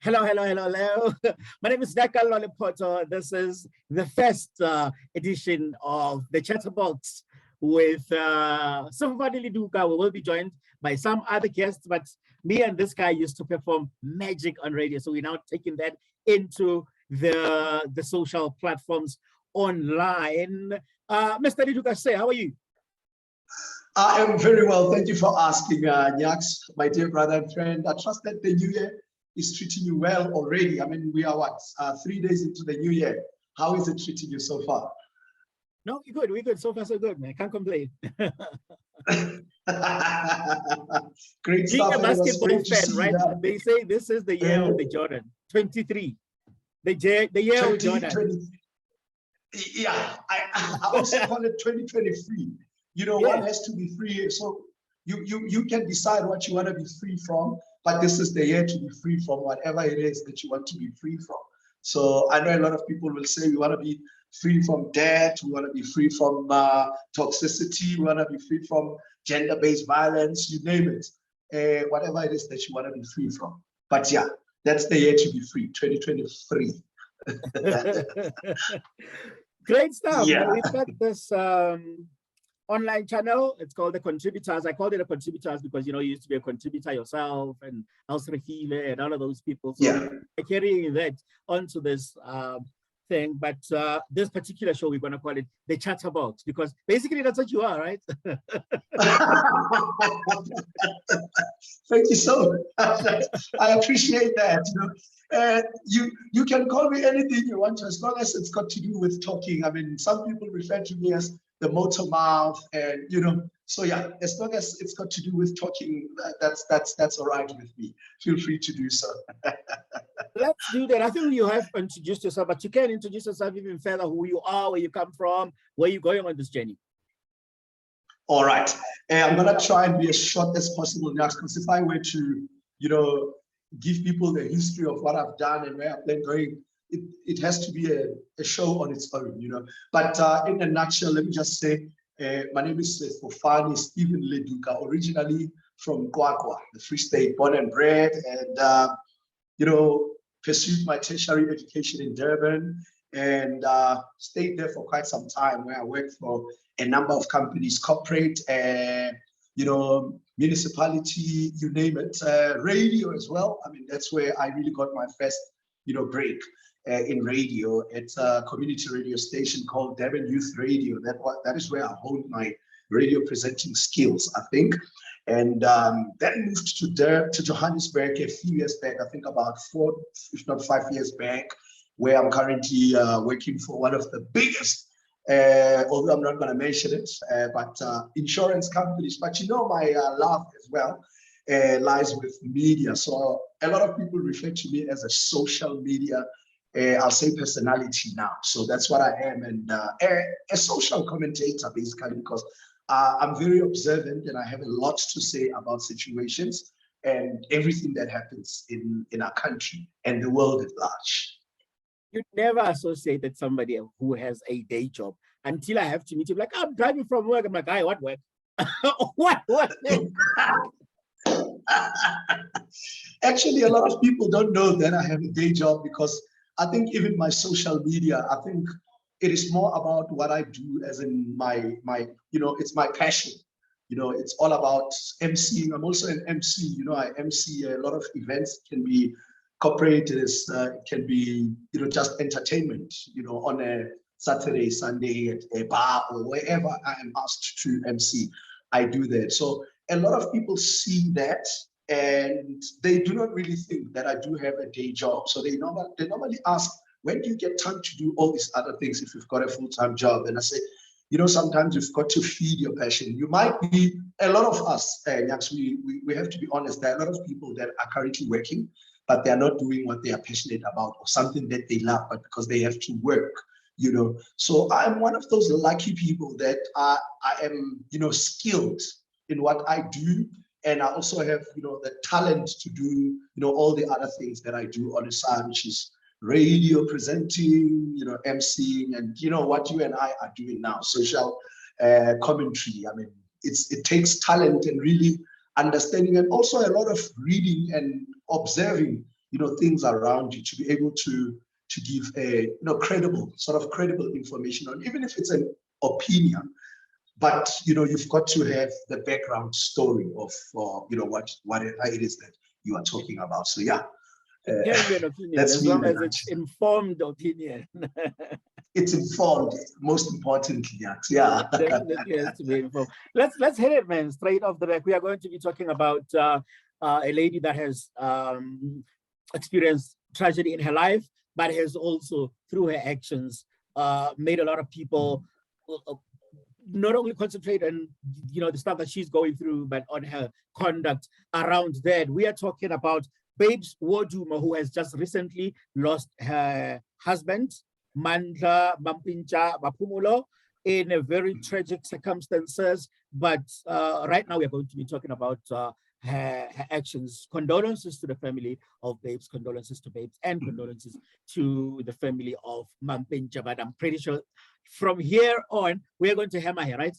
Hello, hello, hello, hello. My name is Nyakallo Lephoto. This is the first edition of the Chatterbox with Sefofane Aery Leluka. We will be joined by some other guests, but me and this guy used to perform magic on radio. So we're now taking that into the social platforms online. Mr. Leluka, say, how are you? I am very well. Thank you for asking, Nyaks, my dear brother and friend. I trust that the new year is treating you well already. I mean, we are what, 3 days into the new year. How is it treating you so far? No, we're good. So far, so good, man. Can't complain. Great Being stuff. a basketball fan, right? That. They say this is the year of the Jordan, 23. The year of Jordan. Yeah, I also call it 2023. You know, one has to be free. So you can decide what you want to be free from, but this is the year to be free from whatever it is that you want to be free from. So I know a lot of people will say we want to be free from debt, we want to be free from toxicity, we want to be free from gender-based violence, you name it, whatever it is that you want to be free from. But yeah, that's the year to be free, 2023. Great stuff. Yeah. We've got this online channel. It's called The Contributors. I called it The Contributors because, you know, you used to be a contributor yourself and Elsrefile and all of those people. So yeah. Carrying that onto this thing. But this particular show, we're going to call it The Chatterbox because basically that's what you are, right? Thank you so much. I appreciate that. You can call me anything you want to, as long as it's got to do with talking. I mean, some people refer to me as the motor mouth, and you know, so yeah, as long as it's got to do with talking, that's all right with me. Feel free to do so. Let's do that. I think you have introduced yourself, but you can introduce yourself even further, who you are, where you come from, where you're going on this journey. All right. I'm going to try and be as short as possible, because if I were to, you know, give people the history of what I've done and where I've been going, it has to be a show on its own, you know. But in a nutshell, let me just say, my name is Sefofane Aery Leluka, originally from Kwakwa, the Free State, born and bred, and, you know, pursued my tertiary education in Durban and stayed there for quite some time, where I worked for a number of companies, corporate, you know, municipality, you name it, radio as well. I mean, that's where I really got my first, you know, break in radio. It's a community radio station called Durban Youth Radio. That is where I honed my radio presenting skills, I think. And then moved to Johannesburg a few years back, I think about 4, if not 5 years back, where I'm currently working for one of the biggest, although I'm not going to mention it, but insurance companies. But you know, my love as well lies with media. So a lot of people refer to me as a social media, I'll say personality now. So that's what I am, and a social commentator, basically, because I'm very observant and I have a lot to say about situations and everything that happens in our country and the world at large. You never associated somebody who has a day job until I have to meet you. Like, I'm driving from work. I'm like, "Hi, what work?" what? Actually, a lot of people don't know that I have a day job, because I think even my social media, I think it is more about what I do, as in my you know, it's my passion. You know, it's all about emceeing. I'm also an MC. You know, I MC a lot of events. It can be corporate, it can be, you know, just entertainment, you know, on a Saturday, Sunday at a bar or wherever I am asked to MC, I do that. So a lot of people see that and they do not really think that I do have a day job. So they normally ask, when do you get time to do all these other things if you've got a full-time job? And I say, you know, sometimes you've got to feed your passion. You might be, a lot of us, we have to be honest, there are a lot of people that are currently working, but they're not doing what they are passionate about or something that they love, but because they have to work, you know. So I'm one of those lucky people that I am, you know, skilled in what I do. And I also have, you know, the talent to do, you know, all the other things that I do on the side, which is radio presenting, you know, emceeing, and you know what you and I are doing now, social commentary. I mean, it takes talent and really understanding, and also a lot of reading and observing, things around you to be able to give a credible information on, even if it's an opinion. But you've got to have the background story of what it is that you are talking about. So yeah, it can be an opinion that's as me, long as it's informed opinion. It's informed, most importantly. Yeah. Definitely has to be informed. Let's hit it, man. Straight off the back, we are going to be talking about a lady that has experienced tragedy in her life, but has also, through her actions, made a lot of people not only concentrate on the stuff that she's going through, but on her conduct around that. We are talking about Babes Wodumo, who has just recently lost her husband, Mampintsha Mapumulo, in a very tragic circumstances. But right now we are going to be talking about her actions. Condolences to the family of Babes, condolences to Babes, and condolences to the family of Mampintsha. But I'm pretty sure from here on, we are going to hammer her, right?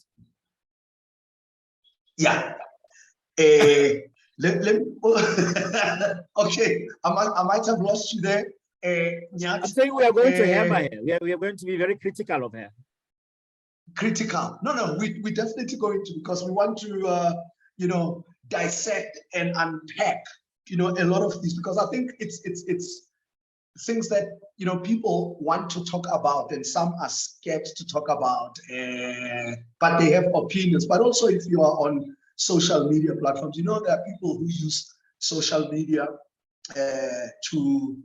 Yeah. Okay, I might have lost you there. I'm saying we are going to hammer her. We are going to be very critical of her. Critical? No, we definitely going to, because we want to dissect and unpack a lot of these, because I think it's things that people want to talk about and some are scared to talk about, but they have opinions. But also, if you are on social media platforms, there are people who use social media to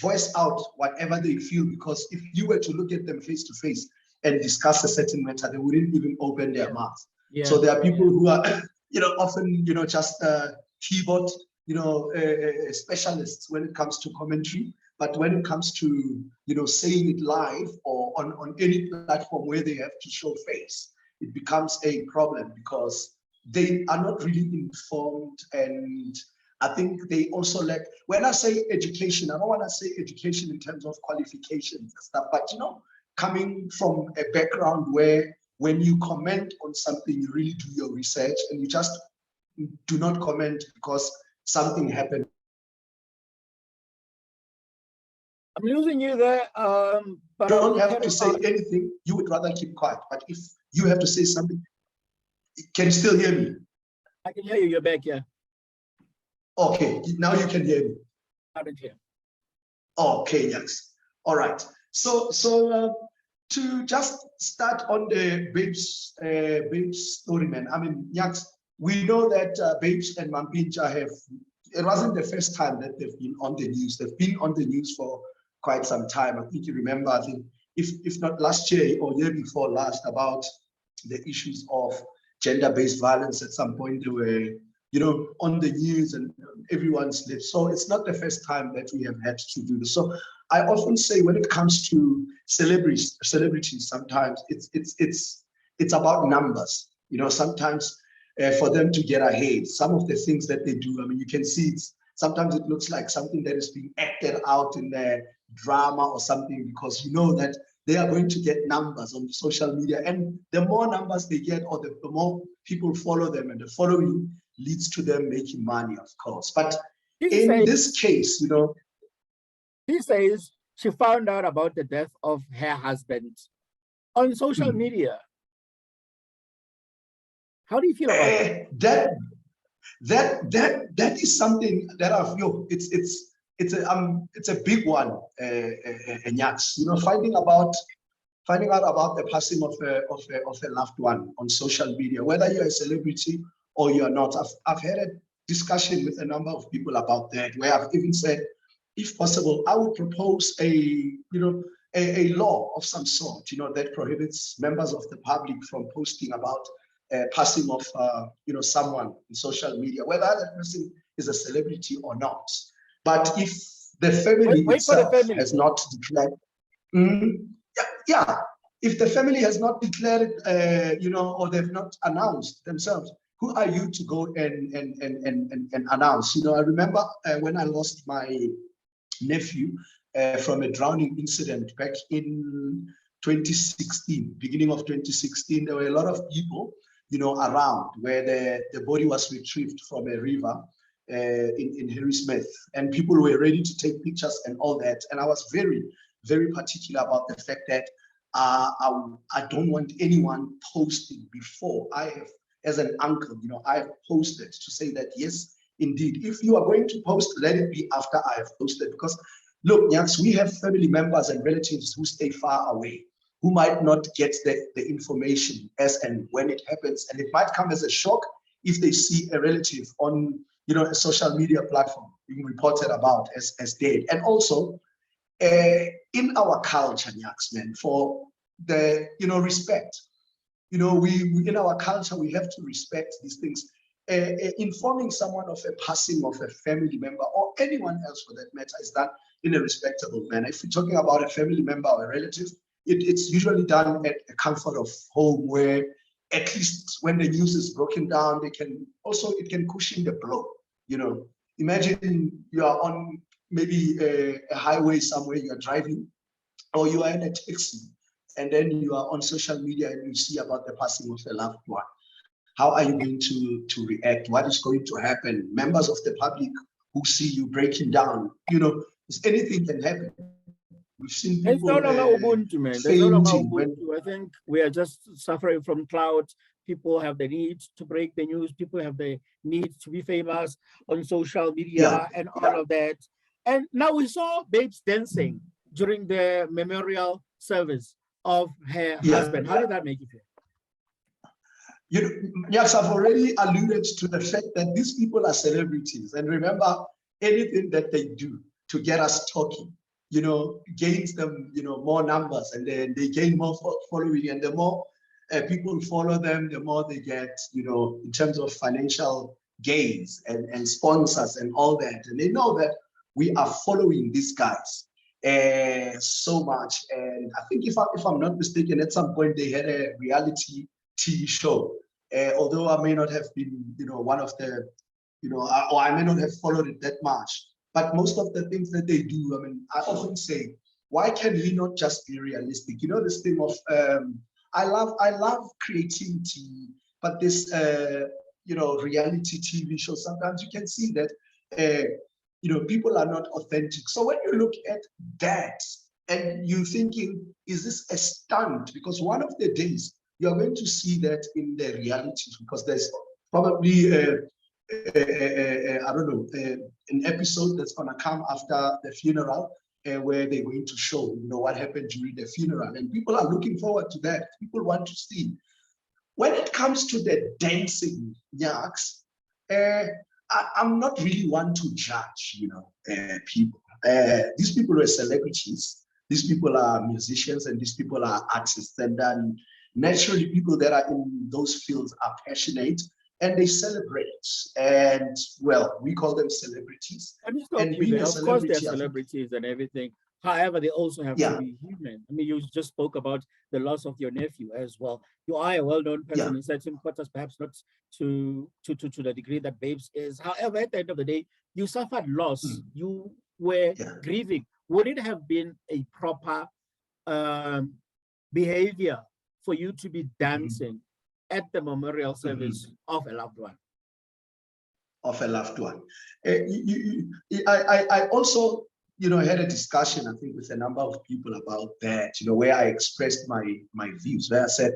voice out whatever they feel, because if you were to look at them face to face and discuss a certain matter, they wouldn't even open their mouth. Yeah. So there are people who are often just keyboard specialists when it comes to commentary, but when it comes to saying it live or on any platform where they have to show face, it becomes a problem because they are not really informed. And I think they also lack, when I say education, I don't want to say education in terms of qualifications and stuff, but coming from a background where when you comment on something, you really do your research and you just do not comment because something happened. I'm losing you there. But don't have to say anything. You would rather keep quiet. But if you have to say something, can you still hear me? I can hear you. You're back, yeah. Okay, now you can hear me. Loud and clear. Okay, yes. All right. So to just start on the Babes story, man. I mean, Nyaks, we know that Babes and Mampintsha it wasn't the first time that they've been on the news. They've been on the news for quite some time. I think you remember, I think, if not last year or year before last, about the issues of gender-based violence. At some point, they were, on the news and everyone's lips. So it's not the first time that we have had to do this. So I often say, when it comes to celebrities, sometimes it's about numbers. Sometimes for them to get ahead, some of the things that they do, I mean, you can see sometimes it looks like something that is being acted out in the drama or something, because that they are going to get numbers on social media, and the more numbers they get, or the more people follow them, and the following leads to them making money, of course. But in this case, he says she found out about the death of her husband on social media. How do you feel about that? That is something that I feel it's a big one, Nyaks. Finding out about the passing of a loved one on social media, whether you're a celebrity or you're not. I've had a discussion with a number of people about that, where I've even said, if possible, I would propose a law of some sort, that prohibits members of the public from posting about passing of someone in social media, whether that person is a celebrity or not. But if the family itself has not declared, if the family has not declared, or they've not announced themselves, who are you to go and announce? I remember when I lost my nephew from a drowning incident back in 2016, beginning of 2016, there were a lot of people, around where the body was retrieved from a river. in Harry Smith, and people were ready to take pictures and all that. And I was very, very particular about the fact that I don't want anyone posting before I have, as an uncle, I have posted to say that, yes, indeed, if you are going to post, let it be after I have posted. Because look, Nyaks, we have family members and relatives who stay far away, who might not get the information as and when it happens. And it might come as a shock if they see a relative on a social media platform being reported about as dead. And also in our culture, Nyaks, man, for the respect. We in our culture, we have to respect these things. Informing someone of a passing of a family member or anyone else for that matter is done in a respectable manner. If we're talking about a family member or a relative, it's usually done at a comfort of home, where at least when the news is broken down, it can cushion the blow. Imagine you are on maybe a highway somewhere, you are driving, or you are in a taxi, and then you are on social media and you see about the passing of a loved one. How are you going to react? What is going to happen? Members of the public who see you breaking down, anything can happen. We've seen people It's no longer Ubuntu, man. There's no longer Ubuntu. I think we are just suffering from clout. People have the need to break the news. People have the need to be famous on social media and all of that. And now we saw Babes dancing during the memorial service of her husband. How did that make you feel? Yes, I've already alluded to the fact that these people are celebrities. And remember, anything that they do to get us talking, gains them, more numbers, and then they gain more following. And the more people follow them, the more they get, in terms of financial gains and sponsors and all that. And they know that we are following these guys so much. And I think if I'm not mistaken, at some point they had a reality TV show. Although I may not have been, one of the, or I may not have followed it that much. But most of the things that they do, I mean, I often say, why can we not just be realistic? This thing of, I love creativity, but this, reality TV show, sometimes you can see that, people are not authentic. So when you look at that and you're thinking, is this a stunt? Because one of the days you're going to see that in the reality, because there's probably, I don't know, an episode that's going to come after the funeral, where they're going to show, what happened during the funeral. And people are looking forward to that. People want to see. When it comes to the dancing, Nyaks, I'm not really one to judge, people. These people are celebrities. These people are musicians, and these people are artists. And then naturally, people that are in those fields are passionate and they celebrate. And well, we call them celebrities. And being of course, they're celebrities and everything. However, they also have to be human. I mean, you just spoke about the loss of your nephew as well. You are a well-known person in certain quarters, perhaps not to the degree that Babes is. However, at the end of the day, you suffered loss. You were grieving. Would it have been a proper behavior for you to be dancing at the memorial service of a loved one? Of a loved one. I also, had a discussion, I think, with a number of people about that, where I expressed my views, where I said,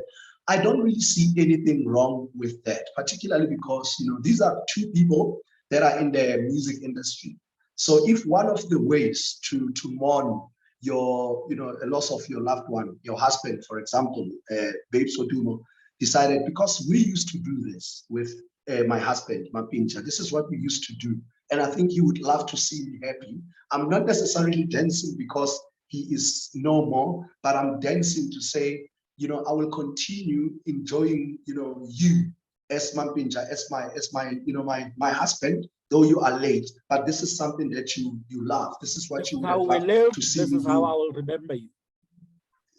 I don't really see anything wrong with that, particularly because, these are two people that are in the music industry. So if one of the ways to mourn your, a loss of your loved one, your husband, for example, Babes Wodumo, decided, because we used to do this with my husband, Mampintsha, this is what we used to do. And I think he would love to see me happy. I'm not necessarily dancing because he is no more, but I'm dancing to say, I will continue enjoying, you as Mampintsha, as my husband, though you are late, but this is something that you love. This is what you would love to see. This is how I will remember you.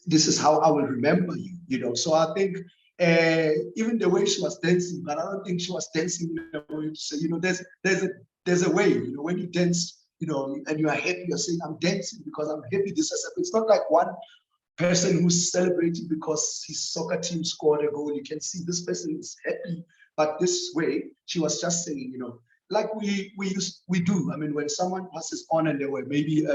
This is how I will remember you, So I think even the way she was dancing, but I don't think she was dancing in a way to say, there's a way, when you dance, and you are happy, you're saying, I'm dancing because I'm happy. This is it's not like one person who's celebrating because his soccer team scored a goal. You can see this person is happy, but this way, she was just saying, like we do. I mean, when someone passes on and they were maybe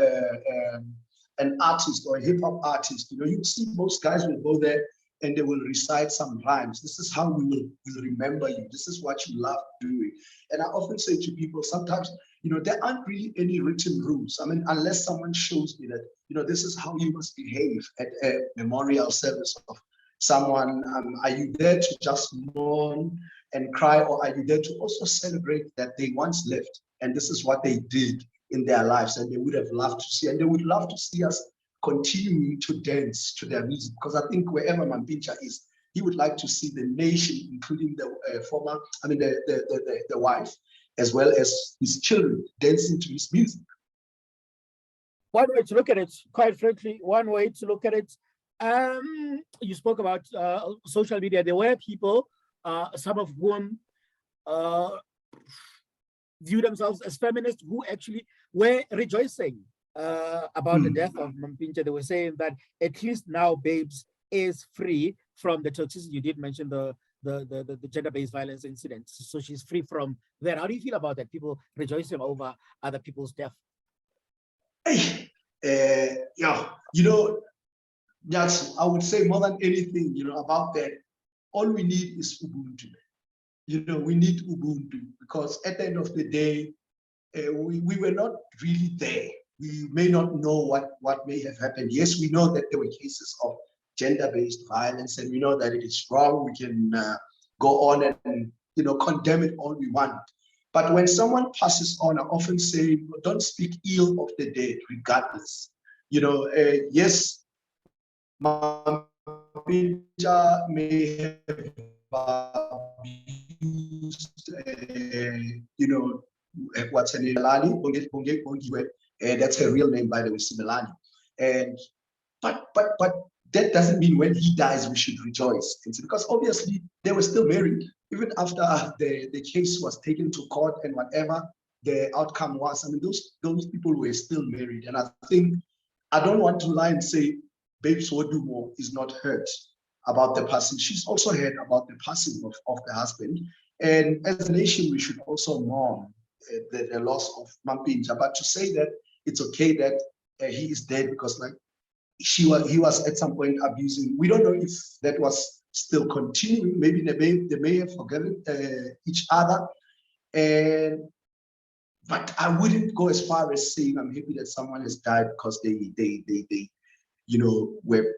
an artist or a hip hop artist, you know, you see most guys will go there and they will recite some rhymes. This is how we will remember you. This is what you love doing. And I often say to people, sometimes, you know, there aren't really any written rules. I mean, unless someone shows me that, you know, this is how you must behave at a memorial service of someone. Are you there to just mourn and cry, or are you there to also celebrate that they once lived and this is what they did in their lives and they would have loved to see, and they would love to see us continuing to dance to their music? Because I think wherever Mampintsha is, he would like to see the nation, including the the wife, as well as his children, dancing to his music. One way to look at it, quite frankly, one way to look at it, you spoke about social media. There were people, some of whom view themselves as feminists, who actually were rejoicing about the death of Mampintsha. They were saying that at least now Babes is free from the toxicity. You did mention the gender-based violence incidents, so she's free from that. How do you feel about that? People rejoicing over other people's death. Yeah, you know, that's, I would say more than anything, you know, about that, all we need is Ubuntu. You know, we need Ubuntu, because at the end of the day, we were not really there. We may not know what may have happened. Yes, we know that there were cases of gender-based violence, and we know that it is wrong. We can go on and, you know, condemn it all we want. But when someone passes on, I often say, don't speak ill of the dead, regardless. You know, yes, Mampintsha may have abused, you know, what's her name? That's her real name, by the way, Simelani. And but that doesn't mean when he dies we should rejoice. It's because obviously they were still married even after the case was taken to court and whatever the outcome was. I mean, those people were still married, and I think I don't want to lie and say Babes Wodumo is not hurt about the passing. She's also heard about the passing of the husband, and as a nation we should also mourn the loss of Mampintsha. But to say that it's okay that he is dead because like he was at some point abusing, we don't know if that was still continuing. Maybe they may have forgiven each other, but I wouldn't go as far as saying I'm happy that someone has died because they you know, were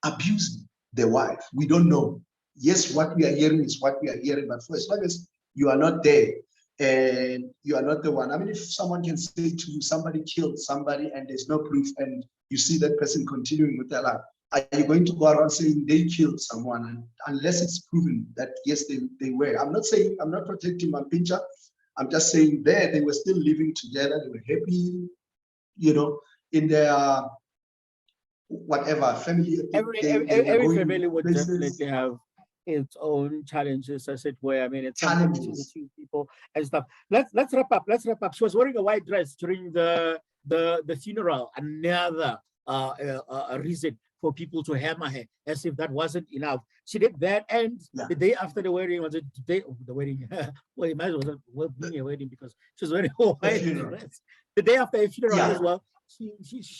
abusing their wife. We don't know. Yes, what we are hearing is what we are hearing, but for as long as you are not there and you are not the one. I mean, if someone can say to you, somebody killed somebody and there's no proof, and you see that person continuing with their life, are you going to go around saying they killed someone? And unless it's proven that yes, they were. I'm not saying, I'm not protecting Mampintsha. I'm just saying they were still living together. They were happy, you know, in their whatever family. Every family would definitely have its own challenges, as it were. I mean, it's something between people and stuff. Let's wrap up. Let's wrap up. She was wearing a white dress during the funeral. Another reason for people to hammer her, as if that wasn't enough. She did that, and the day after the wedding, was it the day of the wedding? Well, it might as well be a wedding because she was wearing a white dress. The day after a funeral as well. She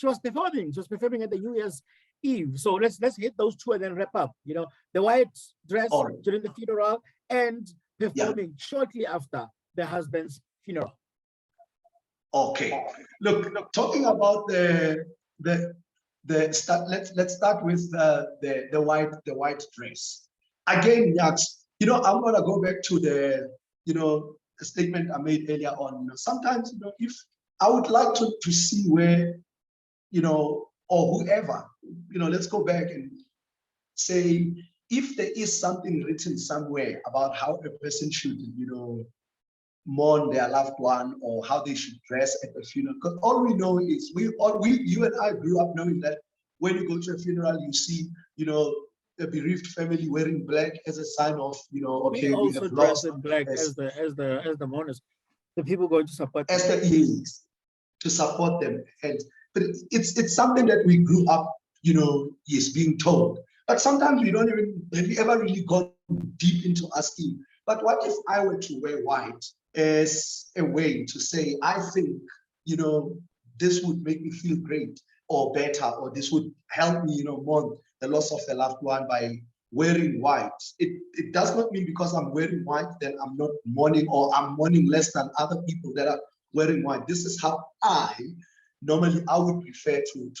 was performing. She was performing at the New Year's Eve. So let's hit those two and then wrap up. You know, the white dress during the funeral and performing shortly after the husband's funeral. Okay. Look, talking about let's start with the white dress. Again, you know, I'm gonna go back to the statement I made earlier on. You know, sometimes, you know, if I would like to see where, you know, or whoever, you know, let's go back and say if there is something written somewhere about how a person should, you know, mourn their loved one or how they should dress at the funeral. Because all we know is you and I grew up knowing that when you go to a funeral, you see, you know, a bereaved family wearing black as a sign of, you know, okay, we have lost in black as the mourners, the people going to support them. To support them. But it's something that we grew up, you know, being told. But sometimes we don't even, have you ever really gone deep into asking, but what if I were to wear white as a way to say, I think, you know, this would make me feel great or better, or this would help me, you know, mourn the loss of a loved one by wearing white. It does not mean because I'm wearing white, then I'm not mourning, or I'm mourning less than other people that are wearing white. This is how I would prefer to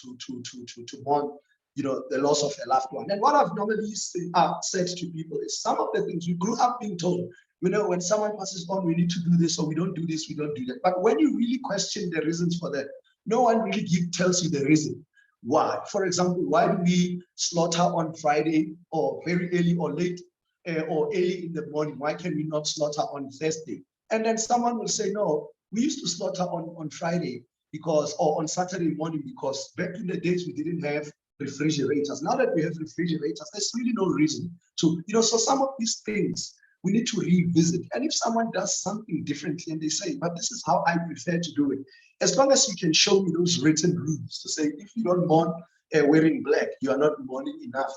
mourn, you know, the loss of a loved one. And what I've normally said to people is some of the things we grew up being told, you know, when someone passes on, we need to do this, or we don't do this, we don't do that. But when you really question the reasons for that, no one really tells you the reason why. For example, why do we slaughter on Friday, or very early or late, or early in the morning? Why can we not slaughter on Thursday? And then someone will say, no, we used to slaughter on Friday because, or on Saturday morning, because back in the days we didn't have refrigerators. Now that we have refrigerators, there's really no reason to, you know, so some of these things we need to revisit. And if someone does something differently and they say, but this is how I prefer to do it, as long as you can show me those written rules to say, if you don't mourn wearing black, you are not mourning enough,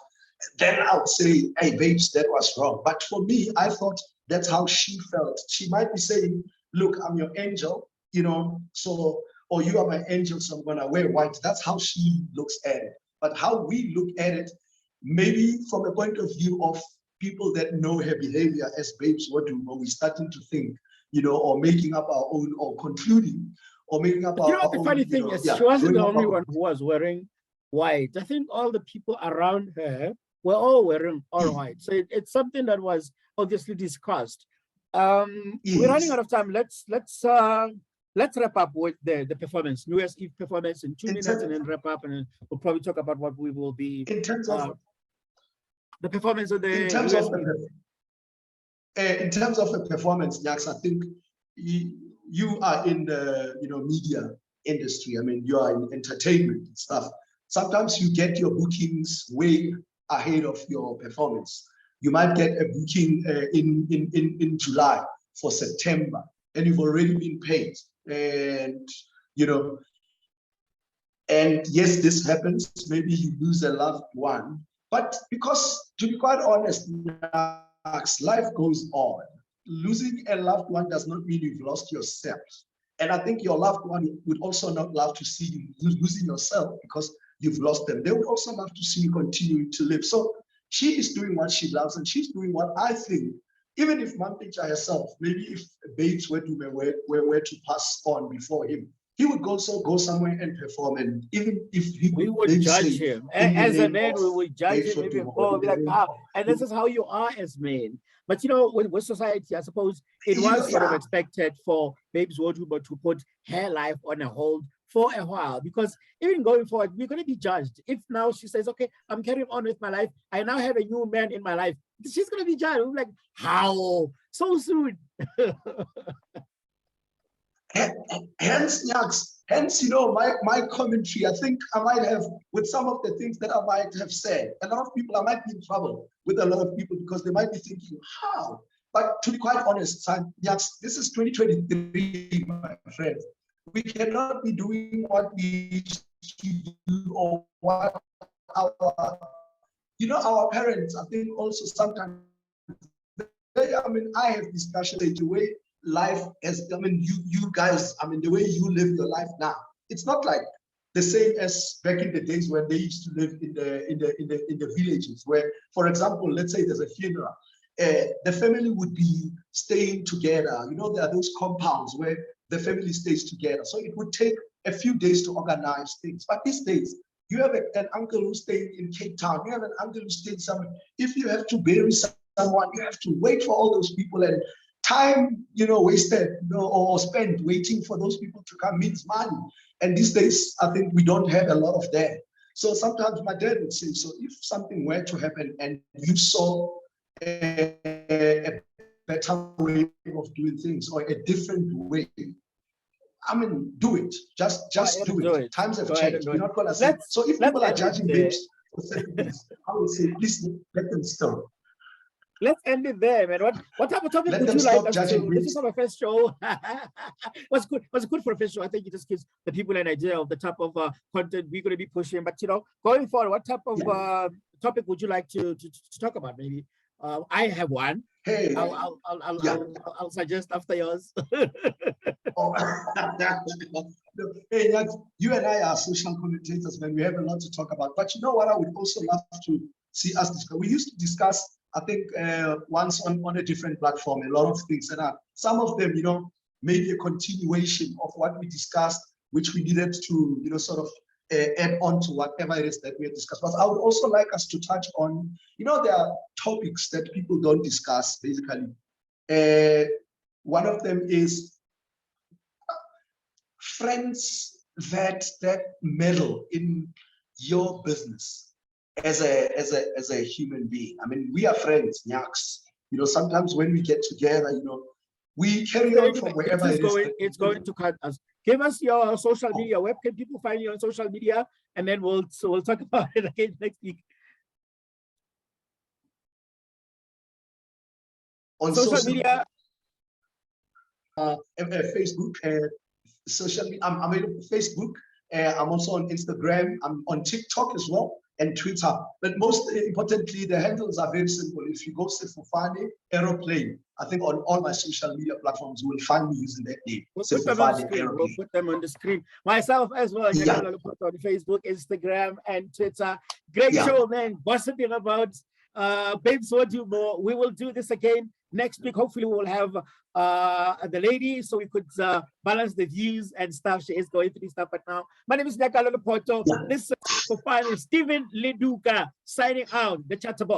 then I would say, hey, babes, that was wrong. But for me, I thought that's how she felt. She might be saying, look, I'm your angel, you know, so, or you are my angel, so I'm gonna wear white. That's how she looks at it. But how we look at it, maybe from a point of view of people that know her behavior as Babes Wodumo, we're starting to think, you know, or making up our own, or concluding, or making up our own. You know, the funny thing is, she wasn't the only one who was wearing white. I think all the people around her were all wearing all white. So it's something that was obviously discussed. We're running out of time. Let's wrap up with the performance, New Year's Eve performance in 2 minutes, and then wrap up, and then we'll probably talk about what we will be in terms of the performance of the in terms of the performance, Nyaks, I think you are in the, you know, media industry. I mean, you are in entertainment and stuff. Sometimes you get your bookings way ahead of your performance. You might get a booking in July for September, and you've already been paid. And, you know, and yes, this happens. Maybe you lose a loved one, but because, to be quite honest, life goes on. Losing a loved one does not mean you've lost yourself. And I think your loved one would also not love to see you losing yourself because you've lost them. They would also love to see you continuing to live. So she is doing what she loves, and she's doing what I think, even if Mampintsha herself, maybe if Babes Wodumo were to pass on before him, he would also go somewhere and perform. And even if he we would judge him as a man, we would judge him, maybe go like, and this is how you are as men. But you know, with society, I suppose it was sort of expected for Babes Wodumo to put her life on a hold for a while, because even going forward, we're going to be judged. If now she says, okay, I'm carrying on with my life, I now have a new man in my life, she's going to be judged. We're like, how? So soon? Hence, you know, my commentary, I think I might have, with some of the things that I might have said, a lot of people, I might be in trouble with a lot of people because they might be thinking, how? But to be quite honest, this is 2023, my friend. We cannot be doing what we used to do, or what our, you know, our parents, I think also sometimes, I mean, I have discussions the way life has, I mean, you guys, I mean, the way you live your life now, it's not like the same as back in the days when they used to live in the villages, where, for example, let's say there's a funeral, the family would be staying together. You know, there are those compounds where the family stays together. So it would take a few days to organize things. But these days, you have an uncle who's staying in Cape Town. You have an uncle who's staying somewhere. If you have to bury someone, you have to wait for all those people, and time, you know, wasted, you know, or spent waiting for those people to come means money. And these days, I think we don't have a lot of that. So sometimes my dad would say, so if something were to happen and you saw a better way of doing things, or a different way, I mean, do it. Just do it. Times have changed. We're not gonna say. So if people are judging babes for certain things, I would say, please let them stop. Let's end it there, man. What type of topic would you like us to? This is our first show. What's good for a first show? I think it just gives the people an idea of the type of content we're going to be pushing. But you know, going forward, what type of topic would you like to talk about? Maybe I have one. Hey, yeah. I'll suggest after yours. Oh. Hey, you and I are social commentators, man. We have a lot to talk about. But you know what? I would also love to see us discuss. We used to discuss, I think, once on a different platform, a lot of things, and some of them, you know, maybe a continuation of what we discussed, which we needed to, you know, sort of add on to whatever it is that we had discussed. But I would also like us to touch on, you know, there are topics that people don't discuss, basically. One of them is friends that meddle in your business as a human being. I mean, we are friends, Nyaks. You know, sometimes when we get together, you know, we carry on from wherever it is. It's going to cut us. Give us your social media. Where can people find you on social media? And then we'll talk about it again next week. On social media, Facebook, social media. I'm on Facebook. I'm also on Instagram. I'm on TikTok as well, and Twitter. But most importantly, the handles are very simple. If you go Sefofane Aery, I think on all my social media platforms, you will find me using that name. We'll put them on the screen. Myself as well. Nyakallo Lephoto on Facebook, Instagram, and Twitter. Great show, man. Gossiping about Babes Wodumo. We will do this again next week. Hopefully, we will have the lady so we could balance the views and stuff. She is going through stuff right now. My name is Nyakallo Lephoto. This is for final Stephen Leduka signing out, the Chatterbox.